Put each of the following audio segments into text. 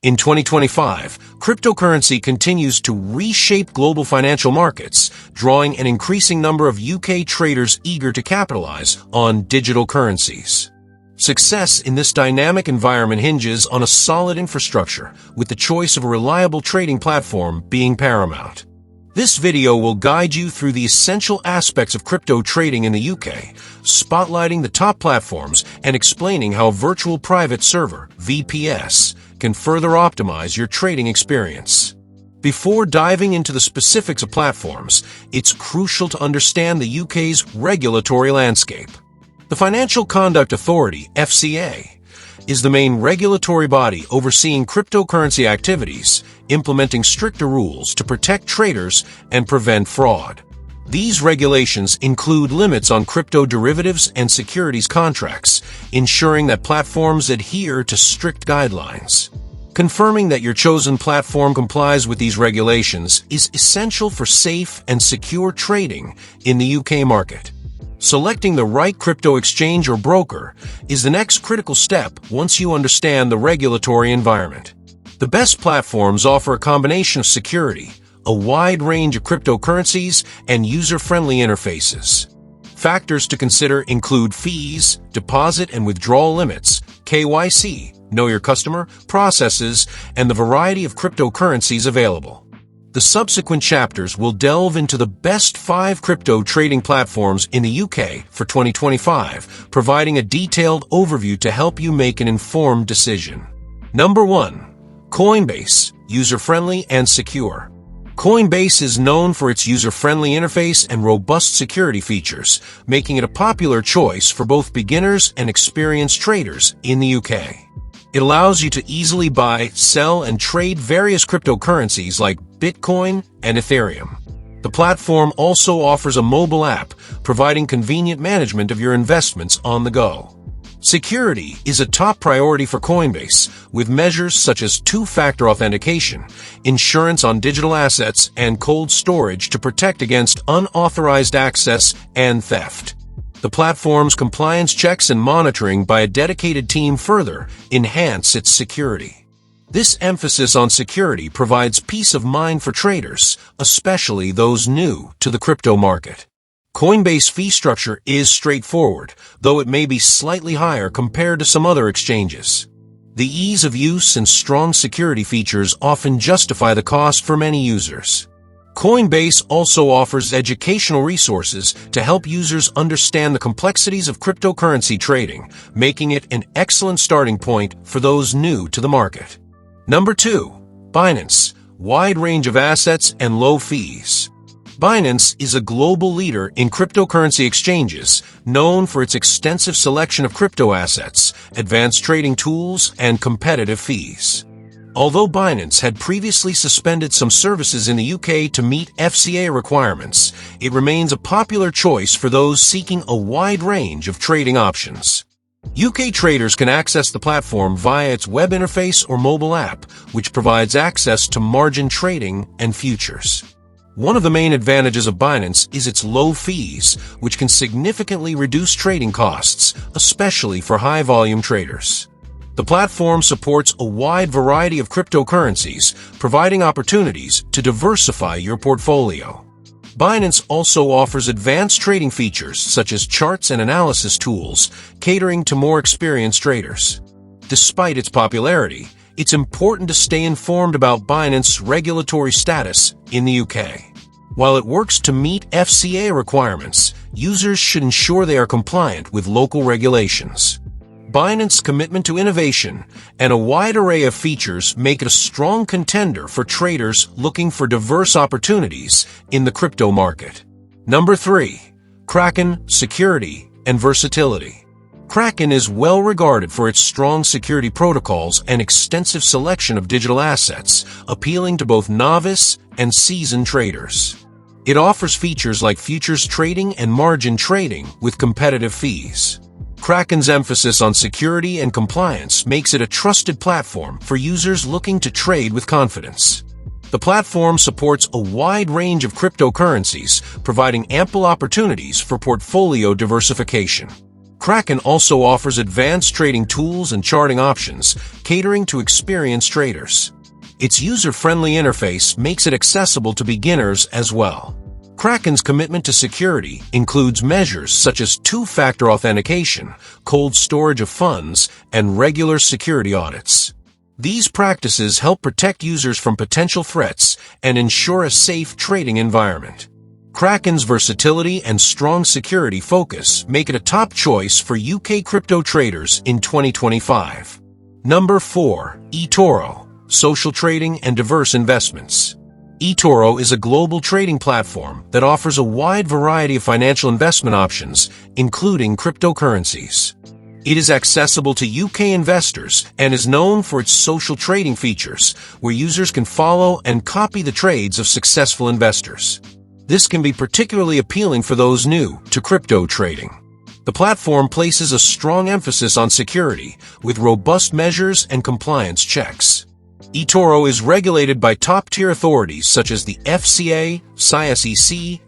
In 2025, cryptocurrency continues to reshape global financial markets, drawing an increasing number of UK traders eager to capitalize on digital currencies. Success in this dynamic environment hinges on a solid infrastructure, with the choice of a reliable trading platform being paramount. This video will guide you through the essential aspects of crypto trading in the UK, spotlighting the top platforms and explaining how virtual private server, VPS, can further optimize your trading experience. Before diving into the specifics of platforms, it's crucial to understand the UK's regulatory landscape. The Financial Conduct Authority, FCA, is the main regulatory body overseeing cryptocurrency activities, implementing stricter rules to protect traders and prevent fraud. These regulations include limits on crypto derivatives and securities contracts, ensuring that platforms adhere to strict guidelines. Confirming that your chosen platform complies with these regulations is essential for safe and secure trading in the UK market. Selecting the right crypto exchange or broker is the next critical step once you understand the regulatory environment. The best platforms offer a combination of security, a wide range of cryptocurrencies, and user-friendly interfaces. Factors to consider include fees, deposit and withdrawal limits, KYC, know your customer, processes, and the variety of cryptocurrencies available. The subsequent chapters will delve into the best 5 crypto trading platforms in the UK for 2025, providing a detailed overview to help you make an informed decision. Number 1. Coinbase, user-friendly and secure. Coinbase is known for its user-friendly interface and robust security features, making it a popular choice for both beginners and experienced traders in the UK. It allows you to easily buy, sell, and trade various cryptocurrencies like Bitcoin and Ethereum. The platform also offers a mobile app, providing convenient management of your investments on the go. Security is a top priority for Coinbase, with measures such as two-factor authentication, insurance on digital assets, and cold storage to protect against unauthorized access and theft. The platform's compliance checks and monitoring by a dedicated team further enhance its security. This emphasis on security provides peace of mind for traders, especially those new to the crypto market. Coinbase fee structure is straightforward, though it may be slightly higher compared to some other exchanges. The ease of use and strong security features often justify the cost for many users. Coinbase also offers educational resources to help users understand the complexities of cryptocurrency trading, making it an excellent starting point for those new to the market. Number 2. Binance, wide range of assets and low fees. Binance is a global leader in cryptocurrency exchanges, known for its extensive selection of crypto assets, advanced trading tools, and competitive fees. Although Binance had previously suspended some services in the UK to meet FCA requirements, it remains a popular choice for those seeking a wide range of trading options. UK traders can access the platform via its web interface or mobile app, which provides access to margin trading and futures. One of the main advantages of Binance is its low fees, which can significantly reduce trading costs, especially for high-volume traders. The platform supports a wide variety of cryptocurrencies, providing opportunities to diversify your portfolio. Binance also offers advanced trading features such as charts and analysis tools, catering to more experienced traders. Despite its popularity, it's important to stay informed about Binance's regulatory status in the UK. While it works to meet FCA requirements, users should ensure they are compliant with local regulations. Binance's commitment to innovation and a wide array of features make it a strong contender for traders looking for diverse opportunities in the crypto market. Number 3. Kraken, security and versatility. Kraken is well regarded for its strong security protocols and extensive selection of digital assets, appealing to both novice and seasoned traders. It offers features like futures trading and margin trading with competitive fees. Kraken's emphasis on security and compliance makes it a trusted platform for users looking to trade with confidence. The platform supports a wide range of cryptocurrencies, providing ample opportunities for portfolio diversification. Kraken also offers advanced trading tools and charting options, catering to experienced traders. Its user-friendly interface makes it accessible to beginners as well. Kraken's commitment to security includes measures such as two-factor authentication, cold storage of funds, and regular security audits. These practices help protect users from potential threats and ensure a safe trading environment. Kraken's versatility and strong security focus make it a top choice for UK crypto traders in 2025. Number 4. eToro, social trading and diverse investments. eToro is a global trading platform that offers a wide variety of financial investment options, including cryptocurrencies. It is accessible to UK investors and is known for its social trading features, where users can follow and copy the trades of successful investors. This can be particularly appealing for those new to crypto trading. The platform places a strong emphasis on security, with robust measures and compliance checks. eToro is regulated by top-tier authorities such as the FCA, saas,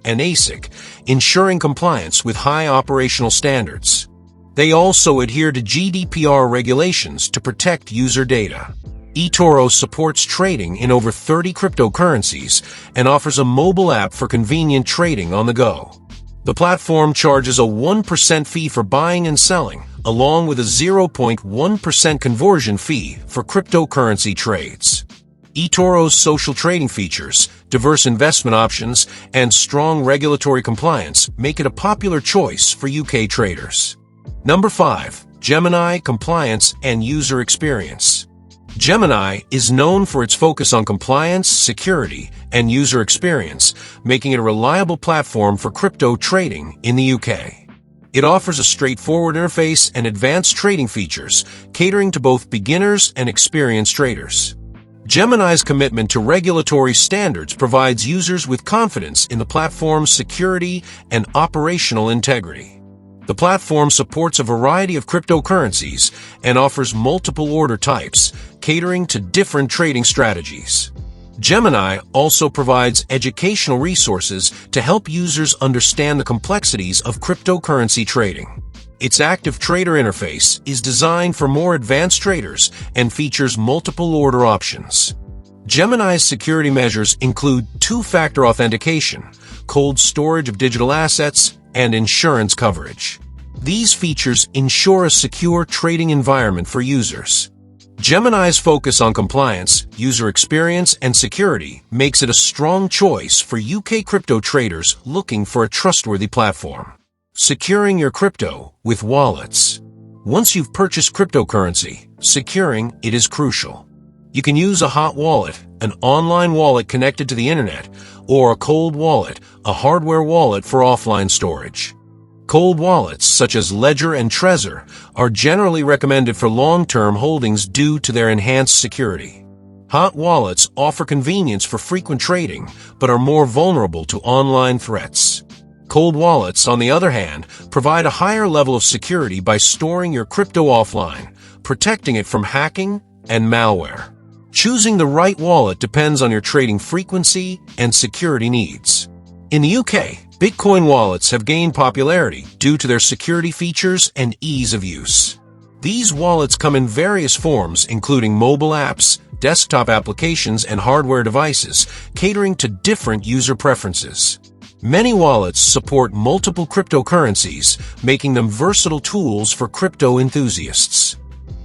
and ASIC, ensuring compliance with high operational standards. They also adhere to GDPR regulations to protect user data. eToro supports trading in over 30 cryptocurrencies and offers a mobile app for convenient trading on the go. The platform charges a 1% fee for buying and selling, along with a 0.1% conversion fee for cryptocurrency trades. eToro's social trading features, diverse investment options, and strong regulatory compliance make it a popular choice for UK traders. Number 5. Gemini, compliance and user experience. Gemini is known for its focus on compliance, security, and user experience, making it a reliable platform for crypto trading in the UK. It offers a straightforward interface and advanced trading features, catering to both beginners and experienced traders. Gemini's commitment to regulatory standards provides users with confidence in the platform's security and operational integrity. The platform supports a variety of cryptocurrencies and offers multiple order types, catering to different trading strategies. Gemini also provides educational resources to help users understand the complexities of cryptocurrency trading. Its active trader interface is designed for more advanced traders and features multiple order options. Gemini's security measures include two-factor authentication, cold storage of digital assets, and insurance coverage. These features ensure a secure trading environment for users. Gemini's focus on compliance, user experience, and security makes it a strong choice for UK crypto traders looking for a trustworthy platform. Securing your crypto with wallets. Once you've purchased cryptocurrency, securing it is crucial. You can use a hot wallet, an online wallet connected to the internet, or a cold wallet, a hardware wallet for offline storage. Cold wallets, such as Ledger and Trezor, are generally recommended for long-term holdings due to their enhanced security. Hot wallets offer convenience for frequent trading, but are more vulnerable to online threats. Cold wallets, on the other hand, provide a higher level of security by storing your crypto offline, protecting it from hacking and malware. Choosing the right wallet depends on your trading frequency and security needs. In the UK, Bitcoin wallets have gained popularity due to their security features and ease of use. These wallets come in various forms, including mobile apps, desktop applications, and hardware devices, catering to different user preferences. Many wallets support multiple cryptocurrencies, making them versatile tools for crypto enthusiasts.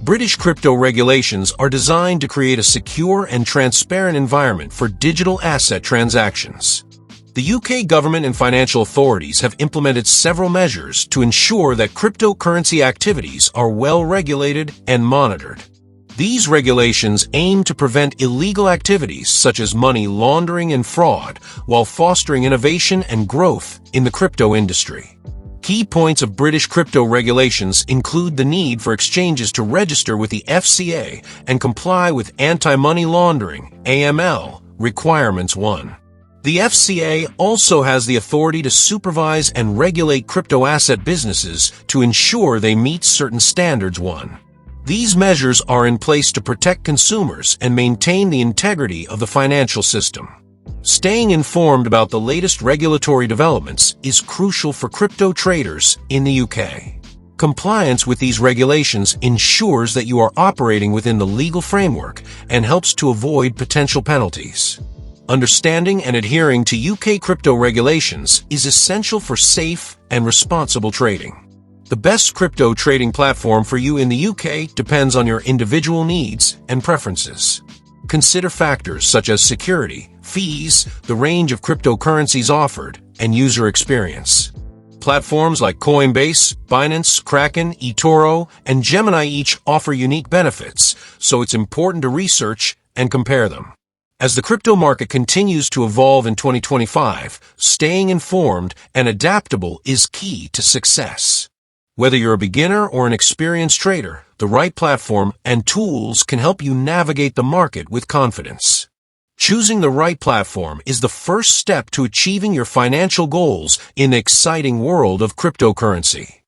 British crypto regulations are designed to create a secure and transparent environment for digital asset transactions. The UK government and financial authorities have implemented several measures to ensure that cryptocurrency activities are well regulated and monitored. These regulations aim to prevent illegal activities such as money laundering and fraud, while fostering innovation and growth in the crypto industry. Key points of British crypto regulations include the need for exchanges to register with the FCA and comply with anti-money laundering (AML) requirements 1. The FCA also has the authority to supervise and regulate crypto asset businesses to ensure they meet certain standards 1. These measures are in place to protect consumers and maintain the integrity of the financial system. Staying informed about the latest regulatory developments is crucial for crypto traders in the UK. Compliance with these regulations ensures that you are operating within the legal framework and helps to avoid potential penalties. Understanding and adhering to UK crypto regulations is essential for safe and responsible trading. The best crypto trading platform for you in the UK depends on your individual needs and preferences. Consider factors such as security, fees, the range of cryptocurrencies offered, and user experience. Platforms like Coinbase, Binance, Kraken, eToro, and Gemini each offer unique benefits, so it's important to research and compare them. As the crypto market continues to evolve in 2025, staying informed and adaptable is key to success. Whether you're a beginner or an experienced trader, the right platform and tools can help you navigate the market with confidence. Choosing the right platform is the first step to achieving your financial goals in the exciting world of cryptocurrency.